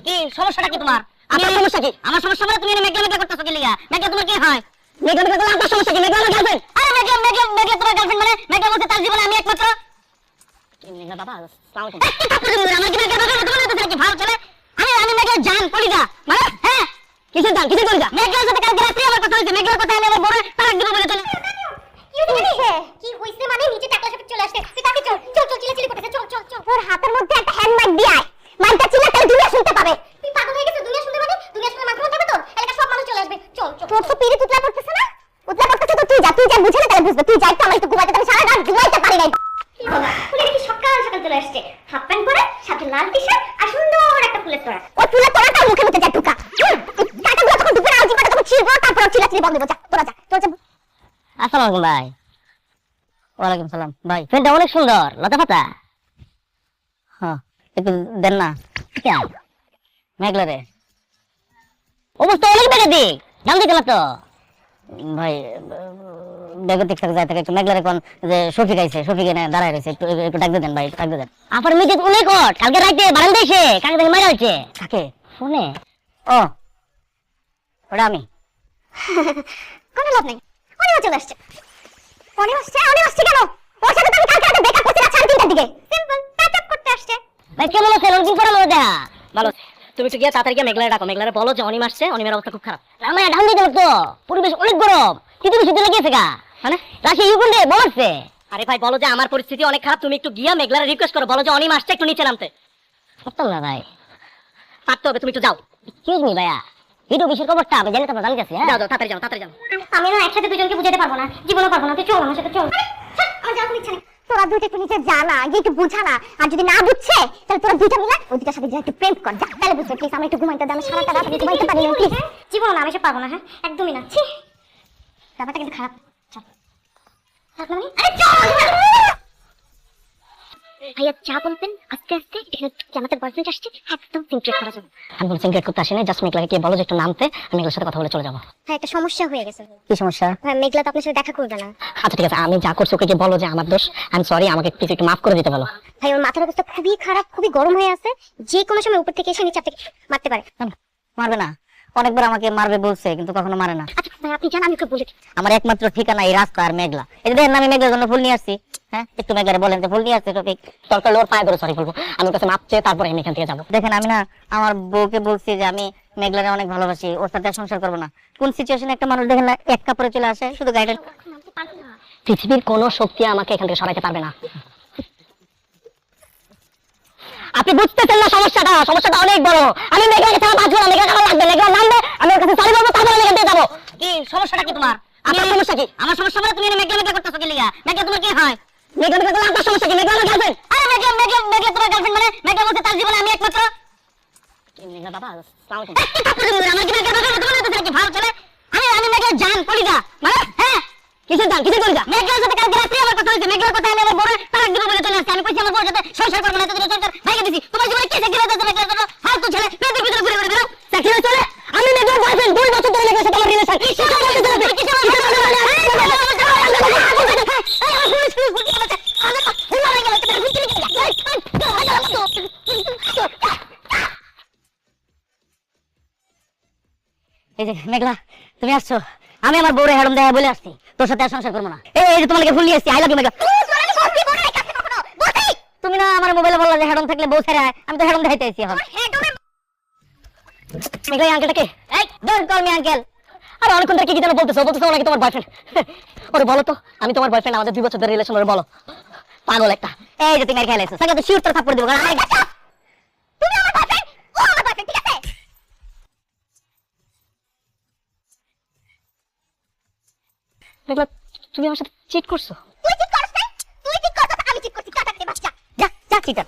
কি সমস্যাটা কি তোমার? আমার সমস্যা কি? আমার সমস্যা মানে তুমি মেঘলা মেঘলা করতেছো কি লিগা? মেঘলা তোমার কি হয়? মেঘলা মেঘলা করলে আপনার সমস্যা কি? মেঘলা আমার গার্লফ্রেন্ড। আরে মেঘলা মেঘলা মেঘলা তোমার গার্লফ্রেন্ড মানে মেঘলা বলতে তার জীবনে আমি একমাত্র। মেঘলা বাবা আসসালামু আলাইকুম। আমার কি মেঘলা বাবা তোমার তো কি ভালো চলে? আমি মেঘলা জান কলিজা মানে হ্যাঁ কিসের জান কিসের কলিজা? মেঘলার সাথে কালকে রাতে আমার কথা হইছে, মেঘলার কথা আমি আমার বড় তারাক দিব বলে চলে। কি হইছে মানে নিচে টাকলা সাহেব চলে আসছে, তুই তাকে চল চল চল চিল্লাচিল্লি করতেছে, চল চল চল। ওর হাতের মধ্যে একটা হ্যান্ড মাইক দিয়ে আয়, মাইকটা চিল্লাতে দুনিয়া শুনতে পাবে। তুই পাগল হয়ে গেছিস? দুনিয়া শুনতে পাবে? দুনিয়া শুনলে মাইক্রোফোন থাকবে তোর, এলাকার সব মানুষ চলে আসবে। চল চল। তোর তো পিড়ি তুতলা করতেছে না? উতলা করতেছে তো তুই যা বুঝে না তাহলে বুঝবে। তুই যাই তো আমার একটু ঘুমাইতে, আমি সারা রাত ঘুমাইতে পারি নাই। কি বাবা ফুলে দেখি সকাল সকাল চলে আসছে, হাফ প্যান্ট পরে সাথে লাল টি-শার্ট আর সুন্দর একটা ফুলের তোড়া। ওই ফুলের তোড়াটা মুখে মুখে যা ঢুকা। কাটাগুলো যখন ঢুকে না জিমাটা যখন ছিড়বো তারপর চিল্লাচিল্লি বন্ধ হবে। যা তোরা যা চল চল। আসসালামু আলাইকুম ভাই। ওয়ালাইকুম সালাম ভাই। ফ্রেন্ডটা অনেক সুন্দর, লতা পাতা। হ্যাঁ একটু দেন না। মেঘলা রে অবস্থা অনেক বেড়ে দিক দাম দিতে তো ভাই। বেগতিক থাকে যায় থাকে একটু মেঘলা রে কোন যে শফিক আইছে, শফিক এনে দাঁড়ায় রয়েছে, একটু একটু ডাক দেন ভাই, ডাক দেন। আপনার মিটিং অনেক হট, কালকে রাইতে বারান্দা এসে কাকে দেখে মারা হচ্ছে। কাকে? ফোনে। ও ওটা আমি। কোনো লাভ নেই, অনেক চলে আসছে। অনেক আসছে কেন? ওর সাথে তো আমি কালকে রাতে ব্রেকআপ করছিলাম 3:30টার দিকে। সিম্পল প্যাচআপ করতে আসছে। ভাই কেমন আছেন? অনেকদিন পরে মনে দেখা। ভালো আছে। তুমি একটু গিয়ে তাড়াতাড়ি গিয়ে মেঘলারে ডাকো, মেঘলারে বলো যে অনিম আসছে, অনিমের অবস্থা খুব খারাপ। আমার ঢাল দিতে তো পরিবেশ অনেক গরম, পৃথিবী শীতে লেগেছে গা। মানে রাশিয়া ইউক্রেনে বলছে। আরে ভাই বলো যে আমার পরিস্থিতি অনেক খারাপ, তুমি একটু গিয়ে মেঘলারে রিকোয়েস্ট করো, বলো যে অনিম আসছে, একটু নিচে নামতে। পারতাম না ভাই, পারতে হবে, তুমি একটু যাও। এক্সকিউজ মি ভাইয়া, ভিডিও বিশের খবরটা আমি জানি তো, জানি গেছি। হ্যাঁ যাও যাও তাড়াতাড়ি যাও, তাড়াতাড়ি যাও। আমি না একসাথে দুজনকে বুঝাতে পারবো না, জীবনও পারবো না। তুই চল আমার সাথে চল। আমার যাওয়ার কোনো ইচ্ছা নেই। তোরা দুইটা একটু নিচে যা না, গিয়ে একটু বুঝা না। আর যদি না বুঝছে তাহলে তোরা দুইটা মিলে ওই দুটার সাথে যা একটু প্রেম কর, যা তাহলে বুঝবে। প্লিজ আমি একটু ঘুমাইতে দে, আমি সারাটা রাত ঘুমাইতে পারি না। প্লিজ জীবন না, আমি সব পারবো না। হ্যাঁ একদমই না। ছি ব্যাপারটা কিন্তু খারাপ। চল আরে চল। ভাইয়া চা বলবেন আস্তে আস্তে, এখানে জামাতের বয়ফ্রেন্ড আসছে, একদম সিনক্রেট করা যাবে। আমি বলছি সিনক্রেট করতে আসিনি, জাস্ট মেঘলাকে গিয়ে বলো যে একটু নামতে, আমি মেঘলার সাথে কথা বলে চলে যাবো। হ্যাঁ একটা সমস্যা হয়ে গেছে। কি সমস্যা? হ্যাঁ মেঘলা তো আপনার সাথে দেখা করবে না। আচ্ছা ঠিক আছে, আমি যা করছি ওকে গিয়ে বলো যে আমার দোষ, আই এম সরি, আমাকে প্লিজ একটু মাফ করে দিতে বলো। ভাই ওর মাথার অবস্থা খুবই খারাপ, খুবই গরম হয়ে আছে, যে কোনো সময় উপর থেকে এসে নিচে থেকে মারতে পারে। মারবে না? অনেকবার আমাকে মারবে বলছে কিন্তু কখনো মারে না। আচ্ছা ভাই আপনি জানেন, আমি ওকে বলে আমার একমাত্র ঠিকানা এই রাস্তা আর মেঘলা। এই যে দেখেন আমি মেঘলার জন্য ফুল নিয়ে আসছি। হ্যাঁ একটু মেঘলারে বলেন যে ফুল নিয়ে আসছে টপিক, দরকার ওর পায়ে ধরে সরি বলবো, আমি ওর কাছে মাপ চেয়ে তারপরে আমি এখান থেকে যাবো। দেখেন আমি না আমার বউকে বলছি যে আমি মেঘলারে অনেক ভালোবাসি, ওর সাথে আর সংসার করবো না। কোন সিচুয়েশনে একটা মানুষ দেখেন না এক কাপড়ে চলে আসে, শুধু গাইডে। পৃথিবীর কোনো শক্তি আমাকে এখান থেকে সরাইতে পারবে না। আপনি বুঝতেছেন না সমস্যাটা, সমস্যাটা অনেক বড়। আমি মেঘলাকে ছাড়া বাঁচবো না, মেঘলা আমার লাগবে, মেঘলা নামবে, আমি ওর কাছে সরি বলবো, তারপরে আমি এখান থেকে যাবো। কি সমস্যাটা কি তোমার? আমার সমস্যা কি? আমার সমস্যা মানে তুমি মেঘলা মেঘলা করতেছো কি লিগা? মেঘলা তোমার কি হয়? মেঘলা মেঘলা করলে আপনার সমস্যা কি? মেঘলা আমার গার্লফ্রেন্ড। আরে মেঘলা মেঘলা মেঘলা তোমার গার্লফ্রেন্ড মানে মেঘলা বলতে তার জীবনে আমি একমাত্র। মেঘলা বাবা আসসালামু আলাইকুম। আমার কি মেঘলা বাবা তোমার তো কি ভালো চলে? আমি মেঘলা জান কলিজা মানে হ্যাঁ কিসের জান কিসের কলিজা? মেঘলার সাথে কালকে রাতে আমার কথা হইছে, মেঘলার কথা আমি আমার বড় তারাক দিব বলে চলে আসছে। আমি কইছি আমার বড় সাথে সংসার করব না, তোদের সংসার ভাইকে দিছি। তোমার জীবনে কি চাকরি হইছে? মেঘলার জন্য ফালতু ছেলে মেয়েদের ভিতরে ঘুরে ঘুরে বেরো, চাকরি হইছে চলে। আমি মেঘলার বয়ফ্রেন্ড, 2 বছর ধরে মেঘলার সাথে আমার রিলেশন। এই যে মেঘলা তুমি আসছো, আমি আমার বউরে হেডম দেয়া বলে আসছি তোর সাথে আর সংসার করবো না। এই যে তোমাকে ভুল নিয়ে আসছি, আই লাভ ইউ মেঘলা। তুমি না আমার মোবাইলে বললা যে হেডম থাকলে বউ ছেড়ে আয়, আমি তো হেডম দেখাইতে আইছি এখন। মেঘলা আঙ্কেলটাকে এই ডোন্ট কল মি আঙ্কেল। আরে অনেকক্ষণ থেকে কি যেন বলতেছো নাকি তোমার বয়ফ্রেন্ড? ওরে বলো তো আমি তোমার বয়ফ্রেন্ড, আমাদের 2 বছর ধরে রিলেশন, ওরে বলো। পাগল একটা। এই যে তুমি আর খেলাইছো সাকা তো শিওর তোর থাপ্পড় দেব। তুমি আমার বয়ফ্রেন্ড, ও আমার বয়ফ্রেন্ড, ঠিক আছে? মেঘলা তুমি আমার সাথে চিট করছো? তুই ঠিক করছিস, তুই ঠিক করছিস, আমি ঠিক করছি। টাটা দে বাচ্চা, যা যা চিটার।